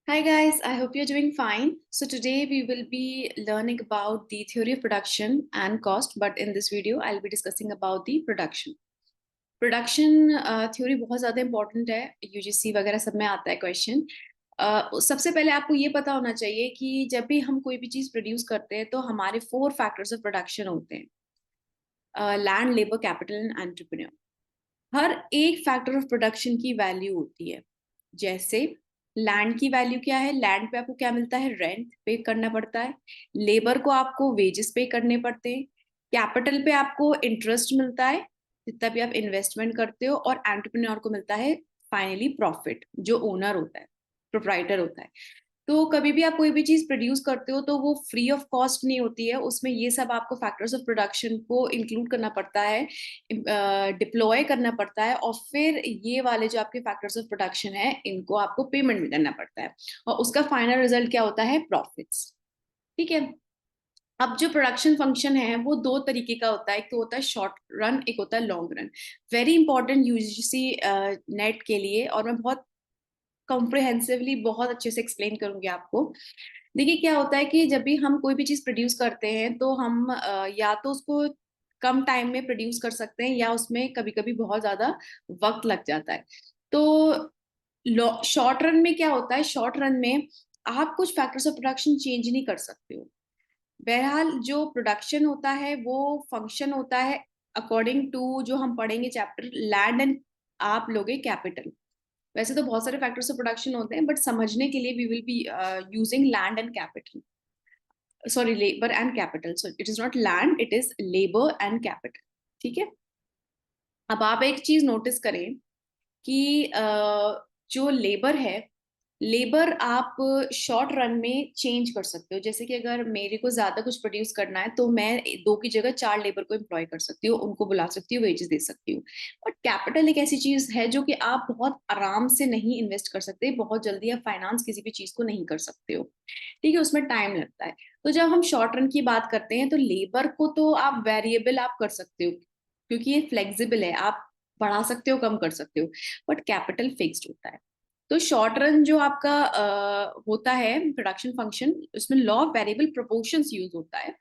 Hi guys, I hope you're doing fine. So today we will be learning about the theory of production and cost, but in this video I'll be discussing about the production. Production theory बहुत ज़्यादा important है, UGC वगैरह सब में आता है question. सबसे पहले आपको ये पता होना चाहिए कि जब भी हम कोई भी चीज़ प्रोड्यूस करते हैं तो हमारे 4 फैक्टर्स ऑफ प्रोडक्शन होते हैं, land, labour, capital and entrepreneur. हर एक फैक्टर ऑफ प्रोडक्शन की वैल्यू होती है। जैसे लैंड की वैल्यू क्या है, लैंड पे आपको क्या मिलता है, रेंट पे करना पड़ता है। लेबर को आपको वेजेस पे करने पड़ते हैं। कैपिटल पे आपको इंटरेस्ट मिलता है जितना भी आप इन्वेस्टमेंट करते हो, और एंटरप्रेन्योर को मिलता है फाइनली प्रॉफिट, जो ओनर होता है, प्रोप्राइटर होता है। तो कभी भी आप कोई भी चीज प्रोड्यूस करते हो तो वो फ्री ऑफ कॉस्ट नहीं होती है, उसमें ये सब आपको फैक्टर्स ऑफ प्रोडक्शन को इंक्लूड करना पड़ता है, डिप्लॉय करना पड़ता है, और फिर ये वाले जो आपके फैक्टर्स ऑफ प्रोडक्शन है इनको आपको पेमेंट भी करना पड़ता है, और उसका फाइनल रिजल्ट क्या होता है, प्रॉफिट्स। ठीक है। अब जो प्रोडक्शन फंक्शन है वो दो तरीके का होता है, एक तो होता है शॉर्ट रन, एक होता है long run. Very important UGC net के लिए, और मैं बहुत कॉम्प्रिहेंसिवली बहुत अच्छे से एक्सप्लेन करूंगी आपको। देखिए क्या होता है कि जब भी हम कोई भी चीज प्रोड्यूस करते हैं तो हम या तो उसको कम टाइम में प्रोड्यूस कर सकते हैं, या उसमें कभी कभी बहुत ज्यादा वक्त लग जाता है। तो शॉर्ट रन में क्या होता है, शॉर्ट रन में आप कुछ फैक्टर्स ऑफ प्रोडक्शन चेंज नहीं कर सकते हो। बहरहाल जो प्रोडक्शन होता है वो फंक्शन होता है अकॉर्डिंग टू जो हम पढ़ेंगे चैप्टर लैंड एंड, आप लोगे कैपिटल। वैसे तो बहुत सारे फैक्टर्स ऑफ प्रोडक्शन होते हैं, बट समझने के लिए we will be using land and capital, sorry labour and capital, so it is not land, it is labour and capital. ठीक है। अब आप एक चीज नोटिस करें कि जो लेबर है, लेबर आप शॉर्ट रन में चेंज कर सकते हो। जैसे कि अगर मेरे को ज्यादा कुछ प्रोड्यूस करना है तो मैं 2 की जगह 4 लेबर को एम्प्लॉय कर सकती हूँ, उनको बुला सकती हूँ, वेजेस दे सकती हूँ। बट कैपिटल एक ऐसी चीज है जो कि आप बहुत आराम से नहीं इन्वेस्ट कर सकते, बहुत जल्दी आप फाइनेंस किसी भी चीज को नहीं कर सकते हो। ठीक है, उसमें टाइम लगता है। तो जब हम शॉर्ट रन की बात करते हैं तो लेबर को तो आप वेरिएबल आप कर सकते हो, क्योंकि ये फ्लेक्सिबल है, आप बढ़ा सकते हो, कम कर सकते हो। बट कैपिटल फिक्स्ड होता है। तो शॉर्ट रन जो आपका होता है प्रोडक्शन फंक्शन, उसमें law of variable proportions use होता है।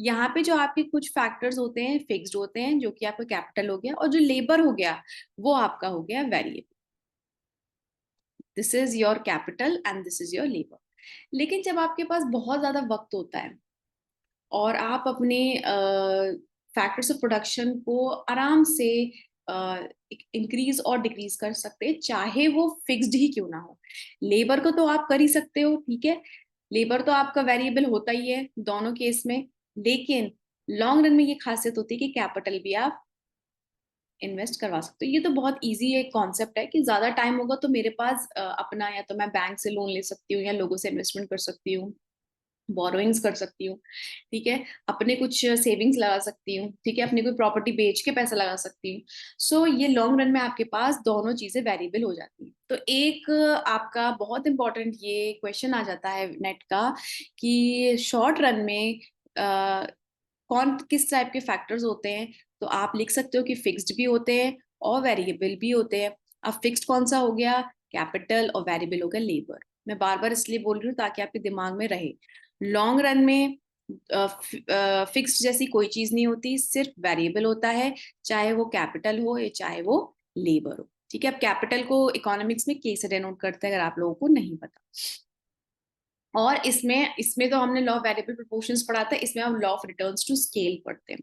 यहाँ पे जो आपके कुछ फैक्टर्स होते हैं फिक्स्ड होते हैं, जो कि आपका कैपिटल हो गया, और जो लेबर हो गया वो आपका हो गया variable. This is your capital and this is your labour. लेकिन जब आपके पास बहुत ज्यादा वक्त होता है और आप अपने फैक्टर्स ऑफ प्रोडक्शन को आराम से इंक्रीज और डिक्रीज कर सकते हैं, चाहे वो फिक्स्ड ही क्यों ना हो। लेबर को तो आप कर ही सकते हो, ठीक है, लेबर तो आपका वेरिएबल होता ही है दोनों केस में। लेकिन लॉन्ग रन में ये खासियत होती है कि कैपिटल भी आप इन्वेस्ट करवा सकते हो। ये तो बहुत इजी एक कॉन्सेप्ट है कि ज्यादा टाइम होगा तो मेरे पास अपना, या तो मैं बैंक से लोन ले सकती हूँ, या लोगों से इन्वेस्टमेंट कर सकती हूँ, बोरोइंग्स कर सकती हूँ। ठीक है, अपने कुछ सेविंग्स लगा सकती हूँ, ठीक है, अपनी कोई प्रॉपर्टी बेच के पैसा लगा सकती हूँ। सो ये लॉन्ग रन में आपके पास दोनों चीजें वेरिएबल हो जाती हैं। तो एक आपका बहुत इंपॉर्टेंट ये क्वेश्चन आ जाता है नेट का कि शॉर्ट रन में कौन किस टाइप के फैक्टर्स होते हैं। तो आप लिख सकते हो कि फिक्स्ड भी होते हैं और वेरिएबल भी होते हैं। अब फिक्स्ड कौन सा हो गया, कैपिटल, और वेरिएबल हो गया लेबर। मैं बार बार इसलिए बोल रही हूँ ताकि आपके दिमाग में रहे। लॉन्ग रन में फिक्स्ड जैसी कोई चीज नहीं होती, सिर्फ वेरिएबल होता है, चाहे वो कैपिटल हो या चाहे वो लेबर हो। ठीक है। अब कैपिटल को इकोनॉमिक्स में के से डिनोट करते हैं, अगर आप लोगों को नहीं पता। और इसमें इसमें तो हमने लॉ ऑफ वेरिएबल प्रोपोर्शंस पढ़ा था, इसमें हम law of returns to scale पढ़ते हैं।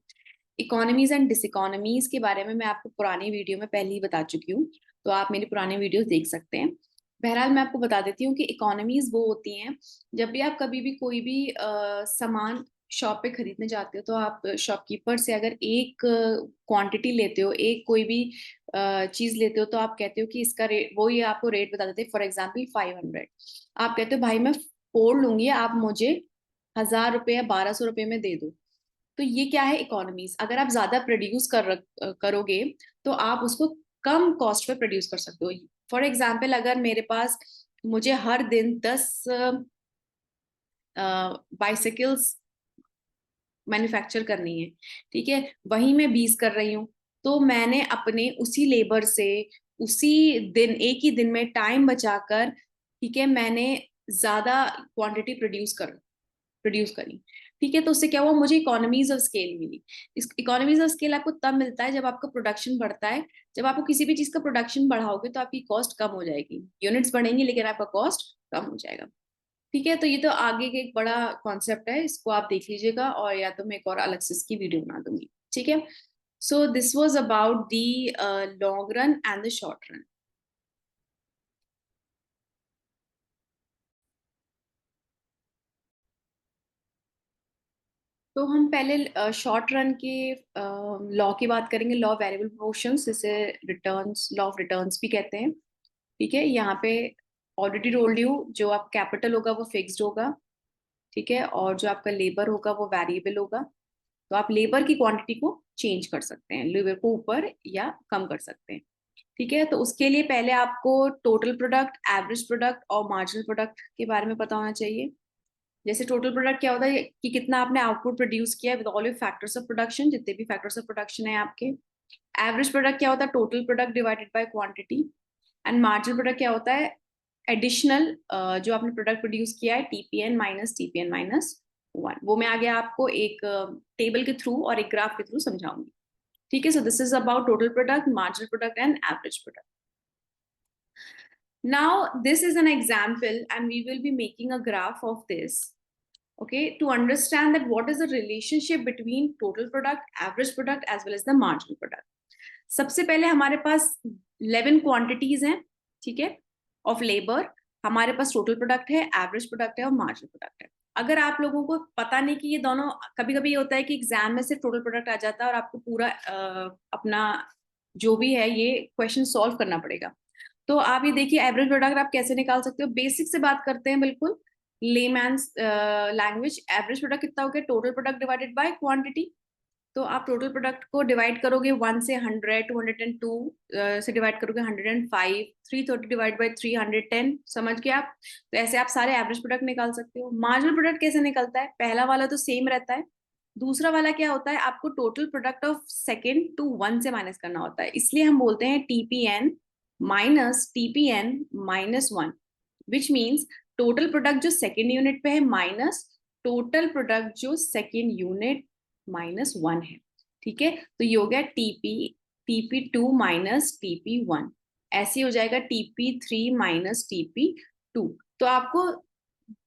इकोनॉमीज एंड डिसइकोनॉमीज के बारे में मैं आपको पुरानी वीडियो में पहले ही बता चुकी हूँ, तो आप मेरी पुरानी वीडियोस देख सकते हैं। बहरहाल मैं आपको बता देती हूँ कि इकोनॉमीज वो होती हैं जब भी आप कभी भी कोई भी सामान शॉप पे खरीदने जाते हो, तो आप शॉपकीपर से अगर एक क्वांटिटी लेते हो, एक कोई भी चीज लेते हो, तो आप कहते हो कि इसका रेट, वो ये आपको रेट बता देते हैं, फॉर एग्जाम्पल 500। आप कहते हो भाई मैं 4 लूंगी, आप मुझे 1000 रुपये या 1200 रुपये में दे दो। तो ये क्या है, इकोनॉमीज। अगर आप ज्यादा प्रोड्यूस करोगे तो आप उसको कम कॉस्ट पे प्रोड्यूस कर सकते हो। फॉर एग्जाम्पल अगर मेरे पास, मुझे हर दिन 10 बाइसिकल्स मैन्युफैक्चर करनी है, ठीक है, वहीं मैं 20 कर रही हूँ, तो मैंने अपने उसी लेबर से उसी दिन, एक ही दिन में टाइम बचाकर, ठीक है, मैंने ज्यादा क्वांटिटी प्रोड्यूस करी, ठीक है। तो उससे क्या हुआ, मुझे इकोनॉमीज ऑफ स्केल मिली। इस इकोनॉमीज ऑफ स्केल आपको तब मिलता है जब आपका प्रोडक्शन बढ़ता है। जब आपको किसी भी चीज का प्रोडक्शन बढ़ाओगे तो आपकी कॉस्ट कम हो जाएगी, यूनिट्स बढ़ेंगी लेकिन आपका कॉस्ट कम हो जाएगा, ठीक है। तो ये तो आगे के एक बड़ा कॉन्सेप्ट है, इसको आप देख लीजिएगा, और या तो मैं एक और अलग से इसकी वीडियो बना दूंगी, ठीक है। So this was about the long run and the short run. तो हम पहले शॉर्ट रन के लॉ की बात करेंगे, लॉ वेरिएबल प्रोपोर्शंस, जिसे रिटर्न्स, लॉ ऑफ रिटर्न्स भी कहते हैं, ठीक है। यहाँ पे ऑलरेडी टोल्ड यू, जो आप कैपिटल होगा वो फिक्स्ड होगा, ठीक है, और जो आपका लेबर होगा वो वेरिएबल होगा। तो आप लेबर की क्वांटिटी को चेंज कर सकते हैं, लेबर को ऊपर या कम कर सकते हैं, ठीक है। तो उसके लिए पहले आपको टोटल प्रोडक्ट, एवरेज प्रोडक्ट और मार्जिनल प्रोडक्ट के बारे में पता होना चाहिए। जैसे टोटल प्रोडक्ट क्या होता है कि कितना आपने आउटपुट प्रोड्यूस किया with all your factors of production, जितने भी फैक्टर्स ऑफ प्रोडक्शन है आपके। एवरेज प्रोडक्ट क्या होता है, total product divided by quantity. And marginal product क्या होता है, एडिशनल जो आपने प्रोडक्ट प्रोड्यूस किया है, टीपीएन माइनस वन। वो मैं आगे आपको एक टेबल के थ्रू और एक ग्राफ के थ्रू समझाऊंगी, ठीक है। So this is about total product, marginal product and average product. Now, this is an example, and we will be making a graph of this. Okay, to understand that what is the relationship between total product, average product, as well as the marginal product. सबसे पहले हमारे पास 11 quantities हैं, ठीक है, of labour. हमारे पास total product है, average product है और मार्जिनल प्रोडक्ट है। अगर आप लोगों को पता नहीं कि ये दोनों, कभी कभी ये होता है कि एग्जाम में सिर्फ टोटल प्रोडक्ट आ जाता है और आपको पूरा अपना जो भी है ये क्वेश्चन सॉल्व करना पड़ेगा। तो आप ये देखिए, एवरेज प्रोडक्ट आप कैसे निकाल सकते हो। बेसिक से बात करते हैं, बिल्कुल लेमैन्स लैंग्वेज। एवरेज प्रोडक्ट कितना हो गया, total product divided by quantity. तो आप टोटल प्रोडक्ट को डिवाइड करोगे 1 से 100, 202 से डिवाइड करोगे 105, 330 डिवाइड बाय 310, समझ गए आप। तो ऐसे आप सारे एवरेज प्रोडक्ट निकाल सकते हो। मार्जिनल प्रोडक्ट कैसे निकलता है, पहला वाला तो सेम रहता है, दूसरा वाला क्या होता है, आपको total product of second to 1 से माइनस करना होता है। इसलिए हम बोलते हैं TPN minus 1, which means total product जो सेकेंड यूनिट पे है माइनस टोटल प्रोडक्ट जो सेकेंड यूनिट -1 है, ठीक है। तो ये हो गया टीपी 2 माइनस टीपी 1, ऐसे हो जाएगा टीपी 3 माइनस टीपी 2। तो आपको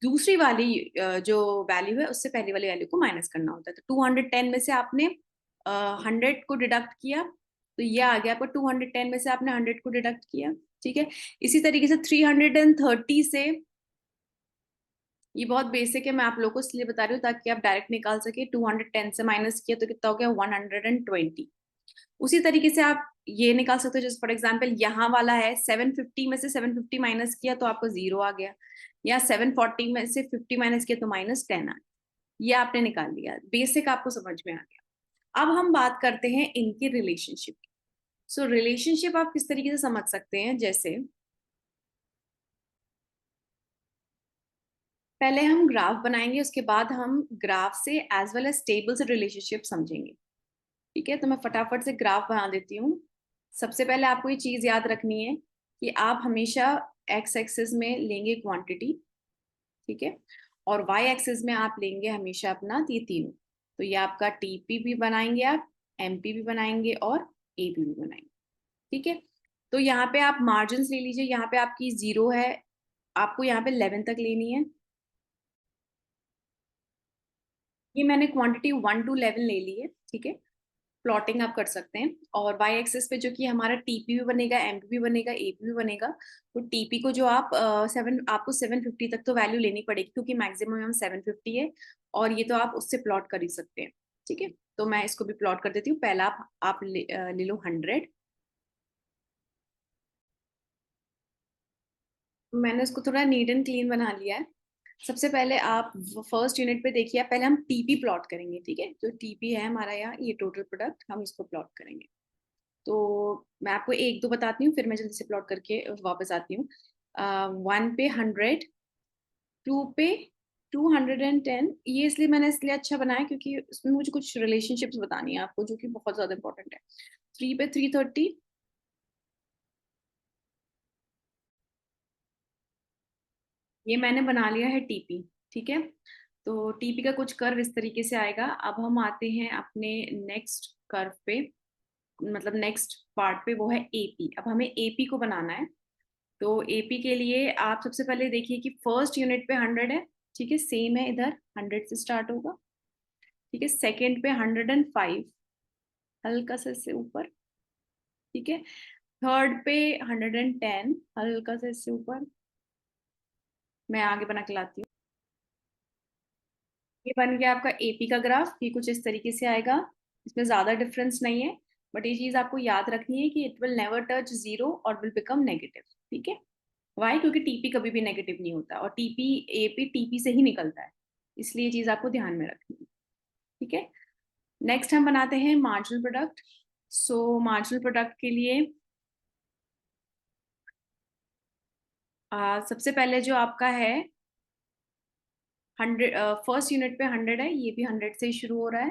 दूसरी वाली जो वैल्यू है उससे पहले वाली वैल्यू को माइनस करना होता है। तो 210 में से आपने 100 को डिडक्ट किया, तो ये आ गया आपको 210 में से आपने 100 को डिडक्ट किया, ठीक है। इसी तरीके से 330 से, ये बहुत बेसिक है, मैं आप लोगों को इसलिए बता रही हूँ ताकि आप डायरेक्ट निकाल सके। 210 से माइनस किया तो कितना हो गया, 120। उसी तरीके से आप ये निकाल सकते हो, जैसे फॉर एग्जाम्पल यहाँ वाला है 750 में से 750 माइनस किया तो आपको 0 आ गया, या 740 में से 50 माइनस किया तो -10 आ गया। ये आपने निकाल लिया, बेसिक आपको समझ में आ गया। अब हम बात करते हैं इनकी रिलेशनशिप की। सो रिलेशनशिप आप किस तरीके से समझ सकते हैं, जैसे पहले हम ग्राफ बनाएंगे, उसके बाद हम ग्राफ से एज वेल एज टेबल से रिलेशनशिप समझेंगे, ठीक है। तो मैं फटाफट से ग्राफ बना देती हूँ। सबसे पहले आपको ये चीज याद रखनी है कि आप हमेशा एक्स एक्सिस में लेंगे क्वांटिटी, ठीक है, और वाई एक्सिस में आप लेंगे हमेशा अपना ये तीनों। तो ये आपका टीपी भी बनाएंगे, आप एमपी भी बनाएंगे और एपी भी बनाएंगे, ठीक है। तो यहाँ पे आप मार्जिन ले लीजिए, यहाँ पे आपकी 0 है, आपको यहाँ पे 11 तक लेनी है। ये मैंने क्वांटिटी 1 to 11 ले ली है, ठीक है। प्लॉटिंग आप कर सकते हैं, और वाई एक्सिस पे जो कि हमारा टीपी भी बनेगा, एमपी भी बनेगा, एपी भी बनेगा। तो टीपी को जो आप आपको 750 तक तो वैल्यू लेनी पड़ेगी, क्योंकि मैक्सिमम हम 750 है, और ये तो आप उससे प्लॉट कर ही सकते हैं, ठीक है। तो मैं इसको भी प्लॉट कर देती हूँ। पहला आप ले लो 100। मैंने इसको थोड़ा नीट एंड क्लीन बना लिया है। सबसे पहले आप फर्स्ट यूनिट पे देखिए, पहले हम टीपी प्लॉट करेंगे, ठीक है। जो टीपी है हमारा यहाँ, ये टोटल प्रोडक्ट, हम इसको प्लॉट करेंगे। तो मैं आपको एक दो बताती हूँ, फिर मैं जल्दी से प्लॉट करके वापस आती हूँ। 1 पे 100, 2 पे 210। ये इसलिए मैंने इसलिए अच्छा बनाया क्योंकि उसमें मुझे कुछ रिलेशनशिप्स बतानी है आपको, जो कि बहुत ज्यादा इंपॉर्टेंट है। 3 पे 330, ये मैंने बना लिया है टीपी, ठीक है। तो टीपी का कुछ कर्व इस तरीके से आएगा। अब हम आते हैं अपने नेक्स्ट कर्व पे, मतलब नेक्स्ट पार्ट पे, वो है एपी। अब हमें एपी को बनाना है। तो एपी के लिए आप सबसे पहले देखिए कि फर्स्ट यूनिट पे 100 है, ठीक है, सेम है, इधर 100 से स्टार्ट होगा, ठीक है। सेकेंड पे 105, हल्का सा इससे ऊपर, ठीक है। थर्ड पे 110, हल्का सा इससे ऊपर। मैं आगे बना के लाती हूँ। ये बन गया आपका एपी का ग्राफ। ये कुछ इस तरीके से आएगा, इसमें ज्यादा डिफरेंस नहीं है, बट ये चीज आपको याद रखनी है कि it will never touch zero और विल बिकम नेगेटिव, ठीक है। वाई? क्योंकि टीपी कभी भी नेगेटिव नहीं होता, और टीपी, एपी टीपी से ही निकलता है, इसलिए ये चीज आपको ध्यान में रखनी है, ठीक है। नेक्स्ट हम बनाते हैं मार्जिनल प्रोडक्ट। सो मार्जिनल प्रोडक्ट के लिए सबसे पहले जो आपका है 100, फर्स्ट यूनिट पे 100 है, ये भी 100 से ही शुरू हो रहा है,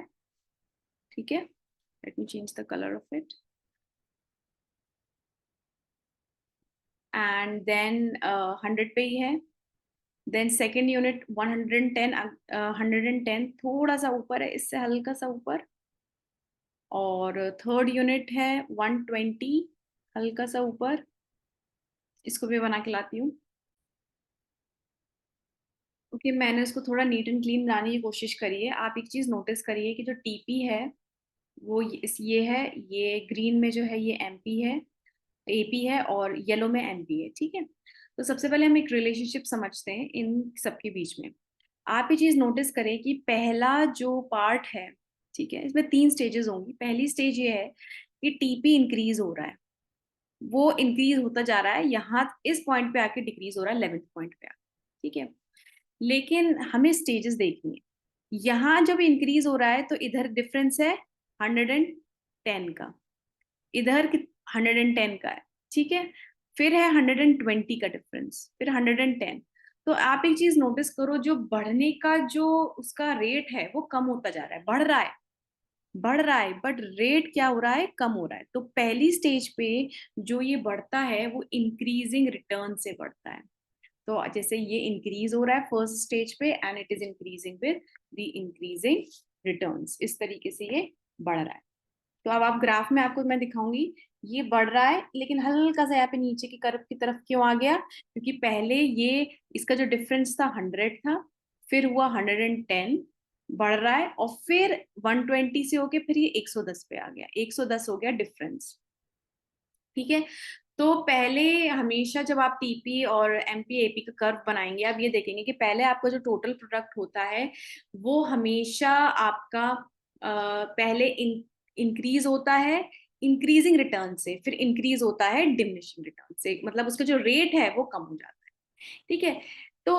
ठीक है। Let me change the colour of it. And then 100 पे ही है। देन सेकेंड यूनिट 110, 110 थोड़ा सा ऊपर है, इससे हल्का सा ऊपर। और थर्ड यूनिट है 120, हल्का सा ऊपर। इसको भी बना के लाती हूँ। ओके, मैंने इसको थोड़ा नीट एंड क्लीन बनाने की कोशिश करी है। आप एक चीज नोटिस करिए कि जो टीपी है वो ये है, ये ग्रीन में जो है ये एमपी है, एपी है, और येलो में एनपी है, ठीक है। तो सबसे पहले हम एक रिलेशनशिप समझते हैं इन सबके बीच में। आप ये चीज नोटिस करें कि पहला जो पार्ट है, ठीक है, इसमें 3 स्टेजेस होंगी। पहली स्टेज ये है कि टीपी इंक्रीज हो रहा है, वो इंक्रीज होता जा रहा है, यहाँ इस पॉइंट पे आके डिक्रीज हो रहा है 11th पॉइंट पे आके, ठीक है। लेकिन हमें स्टेजेस देखनी है। यहाँ जब इंक्रीज हो रहा है तो इधर डिफरेंस है 110 का, इधर 110 का है, ठीक है। फिर है 120 का डिफरेंस, फिर 110। तो आप एक चीज नोटिस करो, जो बढ़ने का जो उसका रेट है वो कम होता जा रहा है, बढ़ रहा है, बढ़ रहा है, बट रेट क्या हो रहा है, कम हो रहा है। तो पहली स्टेज पे जो ये बढ़ता है वो इंक्रीजिंग रिटर्न से बढ़ता है। तो जैसे ये इंक्रीज हो रहा है फर्स्ट स्टेज पे, and it is increasing with the increasing returns, इस तरीके से ये बढ़ रहा है। तो अब आप ग्राफ में आपको मैं दिखाऊंगी, ये बढ़ रहा है, लेकिन हल्का सा यहाँ पे नीचे की कर्व की तरफ क्यों आ गया? क्योंकि पहले ये इसका जो डिफरेंस था 100 था, फिर हुआ 110, बढ़ रहा है, और फिर 120 से होके फिर ये 110 पे आ गया, 110 हो गया डिफरेंस, ठीक है। तो पहले हमेशा जब आप टीपी और एमपी एपी का कर्व बनाएंगे, आप ये देखेंगे कि पहले आपका जो टोटल प्रोडक्ट होता है वो हमेशा आपका पहले इंक्रीज होता है इंक्रीजिंग रिटर्न से, फिर इंक्रीज होता है डिमिनिशिंग रिटर्न से, मतलब उसका जो रेट है वो कम हो जाता है, ठीक है। तो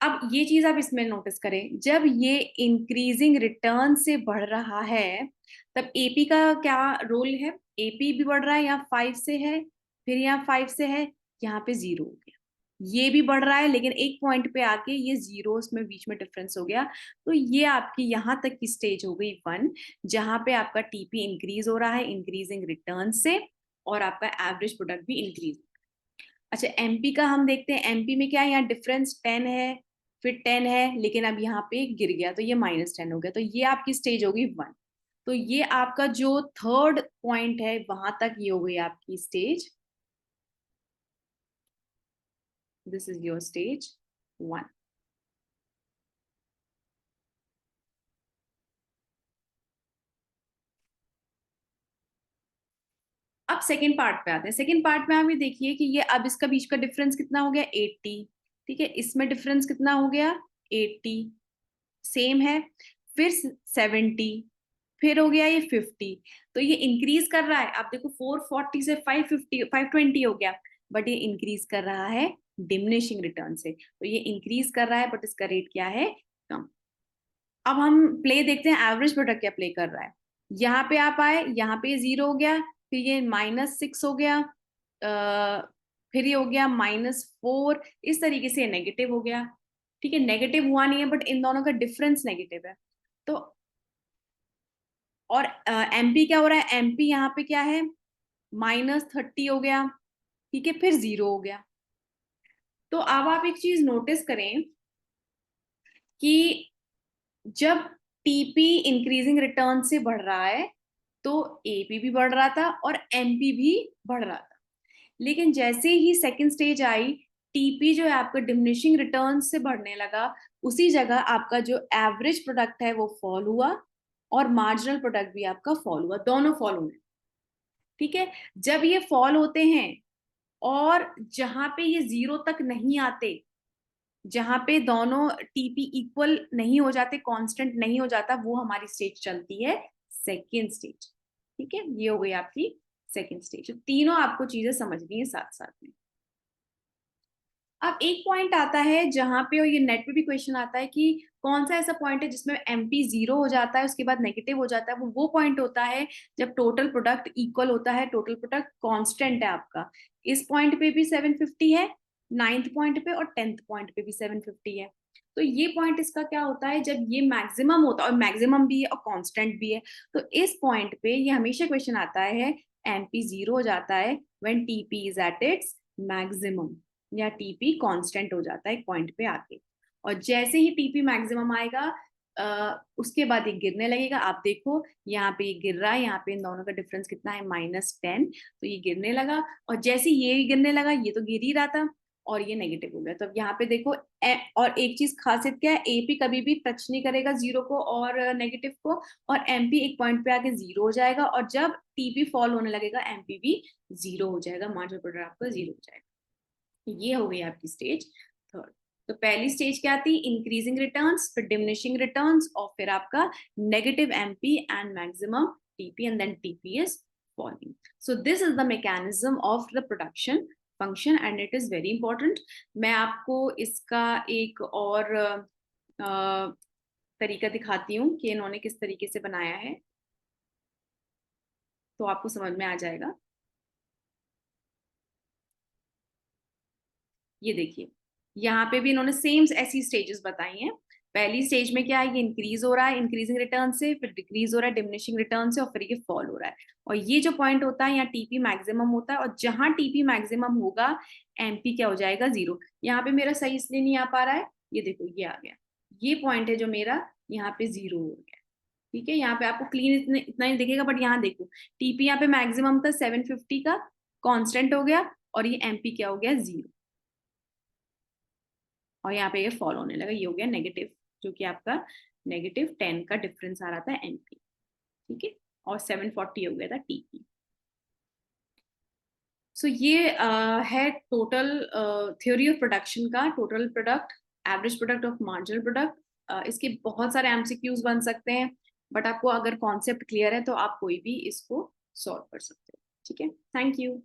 अब ये चीज आप इसमें नोटिस करें, जब ये इंक्रीजिंग रिटर्न से बढ़ रहा है तब एपी का क्या रोल है? एपी भी बढ़ रहा है, यहाँ 5 से है, फिर यहाँ 5 से है, यहाँ पे 0 हो गया। ये भी बढ़ रहा है, लेकिन एक पॉइंट पे आके ये 0 में बीच में डिफरेंस हो गया। तो ये आपकी यहाँ तक की स्टेज हो गई 1, जहां पे आपका टीपी इंक्रीज हो रहा है इंक्रीजिंग रिटर्न से, और आपका एवरेज प्रोडक्ट भी इंक्रीज। अच्छा, एमपी का हम देखते हैं। एमपी में क्या है, यहाँ डिफरेंस 10 है, फिर 10 है, लेकिन अब यहाँ पे गिर गया तो ये -10 हो गया। तो ये आपकी स्टेज हो गई 1। तो ये आपका जो थर्ड पॉइंट है वहां तक ये हो गई आपकी stage. This is your stage 1। अब सेकेंड पार्ट पे आते हैं। सेकेंड पार्ट में आप ये देखिए कि ये अब इसका बीच का डिफरेंस कितना हो गया, 80, ठीक है। इसमें डिफरेंस कितना हो गया, 80, सेम है। फिर 70, फिर हो गया ये 50। तो ये इंक्रीज कर रहा है, आप देखो 440 से 550, 520 हो गया, बट ये इंक्रीज कर रहा है डिमिनिशिंग रिटर्न से। तो ये इंक्रीज कर रहा है, बट इसका रेट क्या है, कम। अब हम प्ले देखते हैं, एवरेज प्रोडक्ट क्या प्ले कर रहा है। यहाँ पे आप आए, यहाँ पे 0 हो गया, फिर ये -6 हो गया, फिर ये हो गया -4, इस तरीके से नेगेटिव हो गया, ठीक है। नेगेटिव हुआ नहीं है, बट इन दोनों का डिफरेंस नेगेटिव है। तो और एमपी क्या हो रहा है, एमपी यहाँ पे क्या है, -30 हो गया, ठीक है, फिर 0 हो गया। तो अब आप एक चीज नोटिस करें कि जब टीपी इंक्रीजिंग रिटर्न से बढ़ रहा है तो एपी भी बढ़ रहा था और एमपी भी बढ़ रहा था। लेकिन जैसे ही सेकंड स्टेज आई, टीपी जो है आपका डिमिनिशिंग रिटर्न से बढ़ने लगा, उसी जगह आपका जो एवरेज प्रोडक्ट है वो फॉल हुआ और मार्जिनल प्रोडक्ट भी आपका फॉल हुआ, दोनों फॉल हुए। ठीक है, जब ये फॉल होते हैं और जहां पे ये जीरो तक नहीं आते, जहां पे दोनों टीपी इक्वल नहीं हो जाते, कांस्टेंट नहीं हो जाता, वो हमारी स्टेज चलती है सेकेंड स्टेज। ठीक है, ये हो गई आपकी सेकेंड स्टेज। तीनों आपको चीजें समझनी है साथ साथ में। अब एक पॉइंट आता है जहां पे, और ये नेट पे भी क्वेश्चन आता है कि कौन सा ऐसा पॉइंट है जिसमें एमपी जीरो हो जाता है उसके बाद नेगेटिव हो जाता है। वो पॉइंट होता है जब टोटल प्रोडक्ट इक्वल होता है, टोटल प्रोडक्ट कांस्टेंट है आपका। इस पॉइंट पे भी 750 है, नाइन्थ पॉइंट पे और 10th पॉइंट पे भी 750 है। तो ये पॉइंट इसका क्या होता है, जब ये मैक्सिमम होता है, और मैक्सिमम भी है और कांस्टेंट भी है, तो इस पॉइंट पे ये हमेशा क्वेश्चन आता है एमपी जीरो हो जाता है when TP is at its maximum, या टीपी कांस्टेंट हो जाता है एक पॉइंट पे आके। और जैसे ही टीपी मैक्सिमम आएगा उसके बाद ये गिरने लगेगा। आप देखो यहाँ पे ये गिर रहा है, यहाँ पे इन दोनों का डिफरेंस कितना है, -10। तो ये गिरने लगा, और जैसे ये गिरने लगा, ये तो गिर ही रहा था और ये नेगेटिव हो गया। तो अब यहाँ पे देखो और एक चीज खासियत क्या है, एपी कभी भी टच नहीं करेगा जीरो को और नेगेटिव को, और एमपी एक पॉइंट पे आके जीरो हो जाएगा, और जब टीपी फॉल होने लगेगा एमपी भी जीरो हो जाएगा, मार्जिनल प्रोडक्ट आपका जीरो हो जाएगा। ये हो गई आपकी स्टेज थर्ड। तो पहली स्टेज क्या थी, इंक्रीजिंग रिटर्न्स, फिर डिमिनिशिंग रिटर्न्स, और फिर आपका negative MP and maximum TP, and then TP is falling. So this is the mechanism of the production function and it is very important. मैं आपको इसका एक और तरीका दिखाती हूँ कि इन्होंने किस तरीके से बनाया है, तो आपको समझ में आ जाएगा। ये देखिए, यहाँ पे भी इन्होंने सेम ऐसी स्टेजेस बताई हैं। पहली स्टेज में क्या है, ये इंक्रीज हो रहा है इंक्रीजिंग रिटर्न से, फिर डिक्रीज हो रहा है डिमिनिशिंग रिटर्न से, और फिर ये फॉल हो रहा है। और ये जो पॉइंट होता है, यहाँ टीपी मैक्सिमम होता है, और जहां टीपी मैक्सिमम होगा एमपी क्या हो जाएगा, जीरो। यहाँ पे मेरा सही इसलिए नहीं आ पा रहा है, ये देखो ये आ गया, ये पॉइंट है जो मेरा यहाँ पे जीरो हो गया। ठीक है, यहाँ पे आपको क्लीन इतना ही दिखेगा, बट यहाँ देखो टीपी यहाँ पे मैक्सिमम था 750 का, कांस्टेंट हो गया, और ये एमपी क्या हो गया, जीरो। और यहाँ पे ये फॉल होने लगा, ये हो गया नेगेटिव, जो कि आपका -10 का डिफरेंस आ रहा था एनपी। ठीक है, और 740 हो गया था टीपी। सो ये है टोटल थ्योरी ऑफ प्रोडक्शन का, total product, average product of marginal product. इसके बहुत सारे एमसीक्यूज बन सकते हैं, बट आपको अगर कॉन्सेप्ट क्लियर है तो आप कोई भी इसको सॉल्व कर सकते हो। ठीक है, थैंक यू।